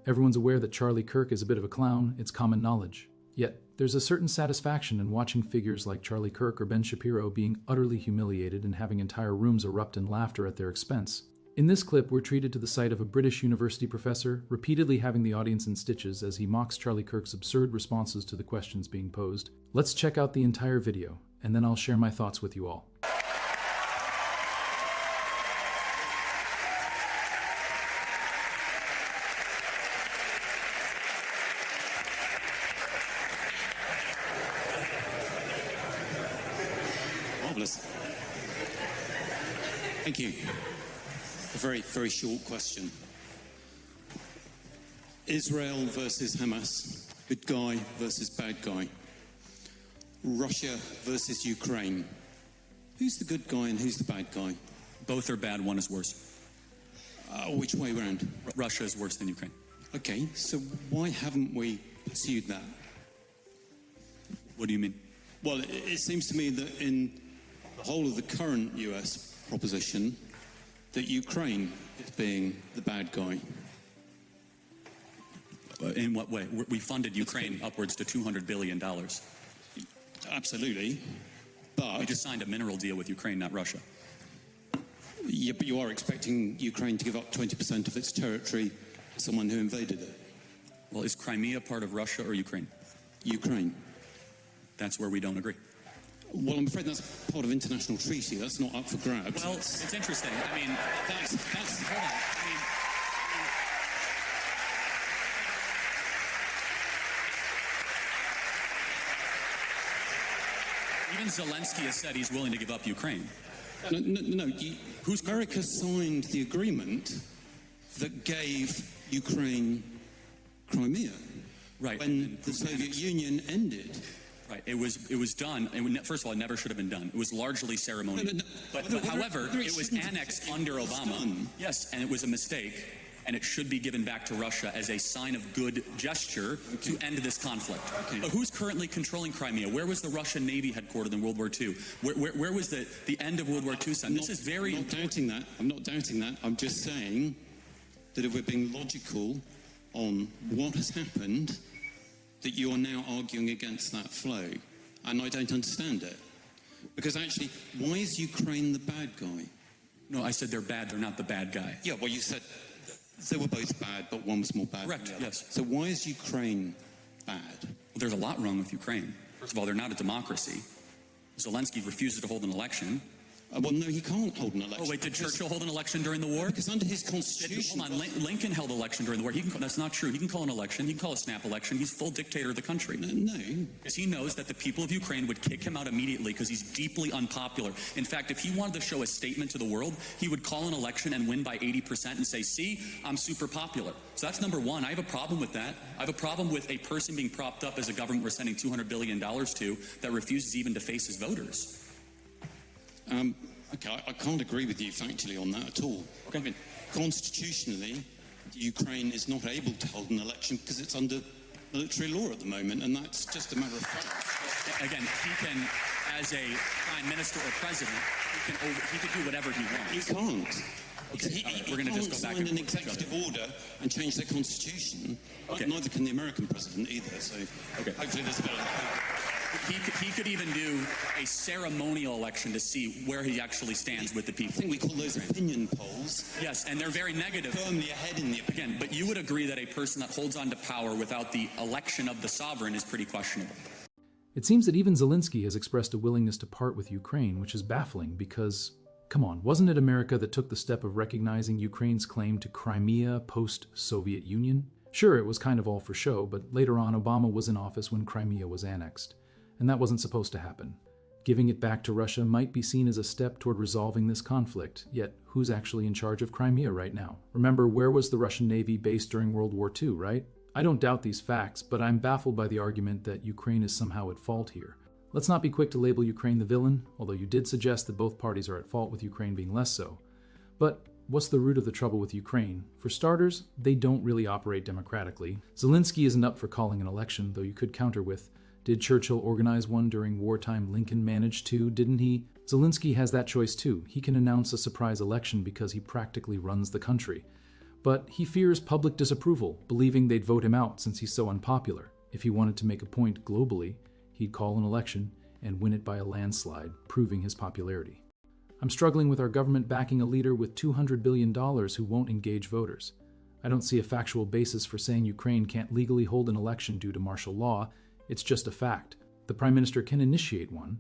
Everyone's aware that Charlie Kirk is a bit of a clown, it's common knowledge. Yet, there's a certain satisfaction in watching figures like Charlie Kirk or Ben Shapiro being utterly humiliated and having entire rooms erupt in laughter at their expense. In this clip, we're treated to the sight of a British university professor repeatedly having the audience in stitches as he mocks Charlie Kirk's absurd responses to the questions being posed. Let's check out the entire video, and then I'll share my thoughts with you all. Marvelous. Thank you. A very, very short question. Israel versus Hamas, good guy versus bad guy. Russia versus Ukraine. Who's the good guy and who's the bad guy? Both are bad, one is worse. Which way round? Russia is worse than Ukraine. Okay, so why haven't we pursued that? What do you mean? Well, it seems to me that in the whole of the current US proposition, that Ukraine is being the bad guy. In what way? We funded Ukraine upwards to $200 billion. Absolutely, but... We just signed a mineral deal with Ukraine, not Russia. Yeah, but you are expecting Ukraine to give up 20% of its territory to someone who invaded it. Well, is Crimea part of Russia or Ukraine? Ukraine. That's where we don't agree. Well, I'm afraid that's part of international treaty. That's not up for grabs. Well, it's interesting. I mean, hold on. Even Zelensky has said he's willing to give up Ukraine. No. America signed the agreement that gave Ukraine Crimea. Right. When the Soviet Union ended. Right. It was done. First of all, it never should have been done. It was largely ceremonial. But however, it was annexed under Obama. Yes, and it was a mistake. And it should be given back to Russia as a sign of good gesture to end this conflict. Okay. But who's currently controlling Crimea? Where was the Russian Navy headquartered in World War II? Where was the end of World War II? This is very important. I'm not doubting that. I'm just saying that if we're being logical on what has happened, that you are now arguing against that flow. And I don't understand it. Because actually, why is Ukraine the bad guy? No, I said they're bad. They're not the bad guy. Yeah, well, you said they were both bad, but one was more bad. Correct, yes. So why is Ukraine bad? Well, there's a lot wrong with Ukraine. First of all, they're not a democracy. Zelensky refuses to hold an election. Well, no, he can't hold an election. Oh, wait, did Churchill hold an election during the war? Because under his constitution... Hold on, Lincoln held an election during the war. That's not true. He can call an election. He can call a snap election. He's full dictator of the country. No. Because he knows that the people of Ukraine would kick him out immediately because he's deeply unpopular. In fact, if he wanted to show a statement to the world, he would call an election and win by 80% and say, see, I'm super popular. So that's number one. I have a problem with that. I have a problem with a person being propped up as a government we're sending $200 billion to that refuses even to face his voters. Okay, I can't agree with you factually on that at all. Okay. I mean, constitutionally, Ukraine is not able to hold an election because it's under military law at the moment, and that's just a matter of fact. Again, he can, as a prime minister or president, he can do whatever he wants. He can't. Okay, we're going to just go back and sign an executive order and change their constitution. Okay. Neither can the American president either. So hopefully there's a bit of... He could even do a ceremonial election to see where he actually stands with the people. I think we call those opinion polls. Yes, and they're very negative. Firmly ahead in the opinion. Again, but you would agree that a person that holds on to power without the election of the sovereign is pretty questionable. It seems that even Zelensky has expressed a willingness to part with Ukraine, which is baffling because, come on, wasn't it America that took the step of recognizing Ukraine's claim to Crimea post-Soviet Union? Sure, it was kind of all for show, but later on Obama was in office when Crimea was annexed. And that wasn't supposed to happen. Giving it back to Russia might be seen as a step toward resolving this conflict, yet who's actually in charge of Crimea right now? Remember, where was the Russian Navy based during World War II, right? I don't doubt these facts, but I'm baffled by the argument that Ukraine is somehow at fault here. Let's not be quick to label Ukraine the villain, although you did suggest that both parties are at fault with Ukraine being less so. But what's the root of the trouble with Ukraine? For starters, they don't really operate democratically. Zelensky isn't up for calling an election, though you could counter with, did Churchill organize one during wartime? Lincoln managed to, didn't he? Zelensky has that choice too. He can announce a surprise election because he practically runs the country. But he fears public disapproval, believing they'd vote him out since he's so unpopular. If he wanted to make a point globally, he'd call an election and win it by a landslide, proving his popularity. I'm struggling with our government backing a leader with $200 billion who won't engage voters. I don't see a factual basis for saying Ukraine can't legally hold an election due to martial law. It's just a fact. The Prime Minister can initiate one,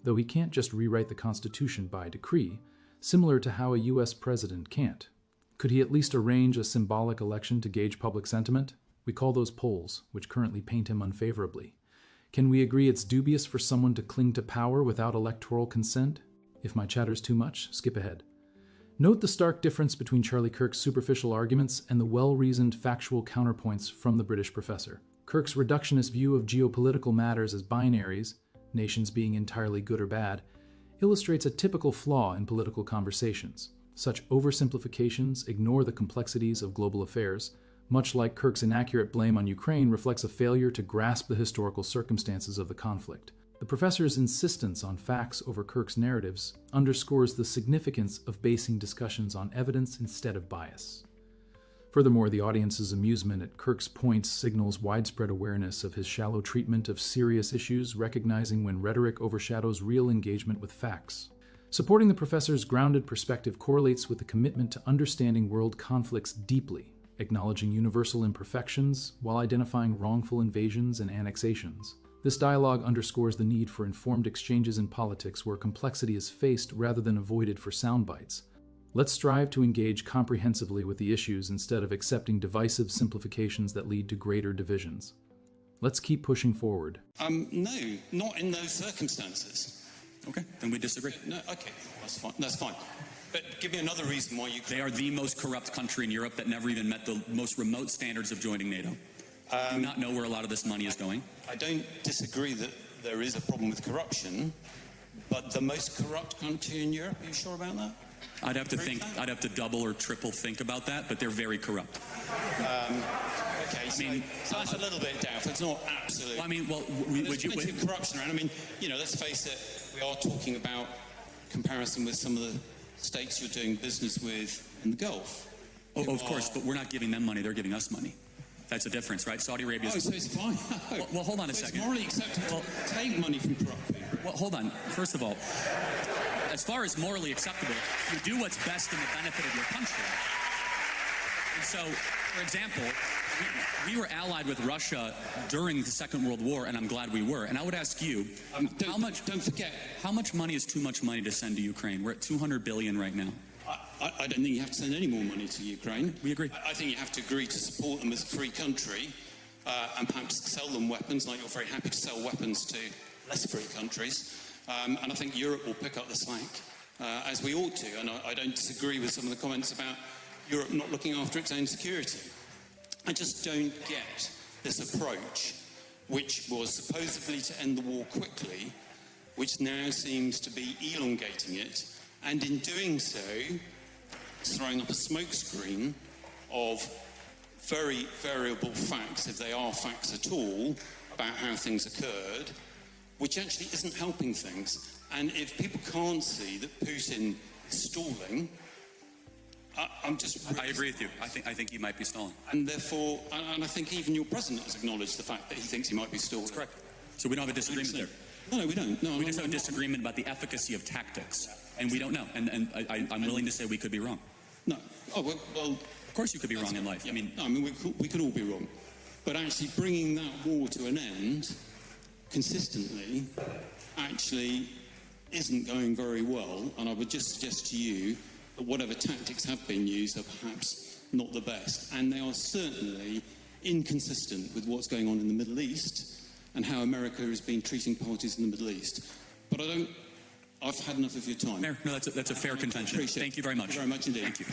though he can't just rewrite the Constitution by decree, similar to how a US president can't. Could he at least arrange a symbolic election to gauge public sentiment? We call those polls, which currently paint him unfavorably. Can we agree it's dubious for someone to cling to power without electoral consent? If my chatter's too much, skip ahead. Note the stark difference between Charlie Kirk's superficial arguments and the well-reasoned factual counterpoints from the British professor. Kirk's reductionist view of geopolitical matters as binaries, nations being entirely good or bad, illustrates a typical flaw in political conversations. Such oversimplifications ignore the complexities of global affairs. Much like Kirk's inaccurate blame on Ukraine reflects a failure to grasp the historical circumstances of the conflict. The professor's insistence on facts over Kirk's narratives underscores the significance of basing discussions on evidence instead of bias. Furthermore, the audience's amusement at Kirk's points signals widespread awareness of his shallow treatment of serious issues, recognizing when rhetoric overshadows real engagement with facts. Supporting the professor's grounded perspective correlates with the commitment to understanding world conflicts deeply, acknowledging universal imperfections while identifying wrongful invasions and annexations. This dialogue underscores the need for informed exchanges in politics where complexity is faced rather than avoided for sound bites. Let's strive to engage comprehensively with the issues instead of accepting divisive simplifications that lead to greater divisions. Let's keep pushing forward. No, not in those circumstances. Okay, then we disagree. No, okay, that's fine. That's fine. But give me another reason why you... They are the most corrupt country in Europe that never even met the most remote standards of joining NATO. Do not know where a lot of this money is going. I don't disagree that there is a problem with corruption, but the most corrupt country in Europe, are you sure about that? I'd have to double or triple think about that, but they're very corrupt. Okay, so that's a little bit doubtful. It's not absolute. Well, there's plenty of corruption around. Let's face it, we are talking about comparison with some of the states you're doing business with in the Gulf. Oh, of course, but we're not giving them money, they're giving us money. That's a difference, right? Saudi Arabia is... Oh, so it's fine. Well, hold on a second. It's morally acceptable to take money from corrupt people. Well, hold on. First of all, as far as morally acceptable, you do what's best in the benefit of your country. And so, for example, we were allied with Russia during the Second World War, and I'm glad we were. And I would ask you, don't forget, how much money is too much money to send to Ukraine? We're at $200 billion right now. I don't think you have to send any more money to Ukraine. We agree. I think you have to agree to support them as a free country and perhaps sell them weapons, like you're very happy to sell weapons to less free countries. And I think Europe will pick up the slack, as we ought to. And I don't disagree with some of the comments about Europe not looking after its own security. I just don't get this approach, which was supposedly to end the war quickly, which now seems to be elongating it, and in doing so, throwing up a smokescreen of very variable facts, if they are facts at all, about how things occurred, which actually isn't helping things. And if people can't see that Putin is stalling, I agree with you. I think he might be stalling. And therefore, and I think even your president has acknowledged the fact that he thinks he might be stalling. That's correct. So we don't have a disagreement there. No, we don't. No, we just have a disagreement about the efficacy of tactics, and we don't know. And I'm willing to say we could be wrong. No. Oh, well of course you could be wrong in life. Yeah. We could all be wrong. But actually bringing that war to an end consistently actually isn't going very well. And I would just suggest to you that whatever tactics have been used are perhaps not the best. And they are certainly inconsistent with what's going on in the Middle East and how America has been treating parties in the Middle East. But I've had enough of your time. Fair. No, that's a fair contention. Thank you very much. Thank you very much indeed. Thank you.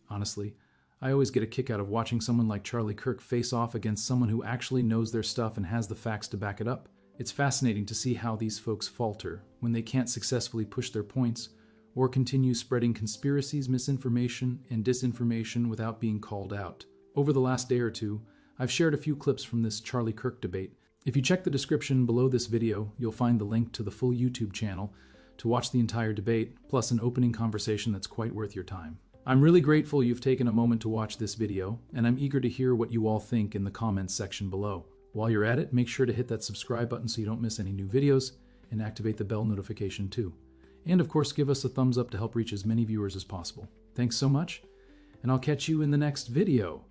Honestly, I always get a kick out of watching someone like Charlie Kirk face off against someone who actually knows their stuff and has the facts to back it up. It's fascinating to see how these folks falter when they can't successfully push their points or continue spreading conspiracies, misinformation, and disinformation without being called out. Over the last day or two, I've shared a few clips from this Charlie Kirk debate. If you check the description below this video, you'll find the link to the full YouTube channel to watch the entire debate, plus an opening conversation that's quite worth your time. I'm really grateful you've taken a moment to watch this video, and I'm eager to hear what you all think in the comments section below. While you're at it, make sure to hit that subscribe button so you don't miss any new videos, and activate the bell notification too. And of course, give us a thumbs up to help reach as many viewers as possible. Thanks so much, and I'll catch you in the next video.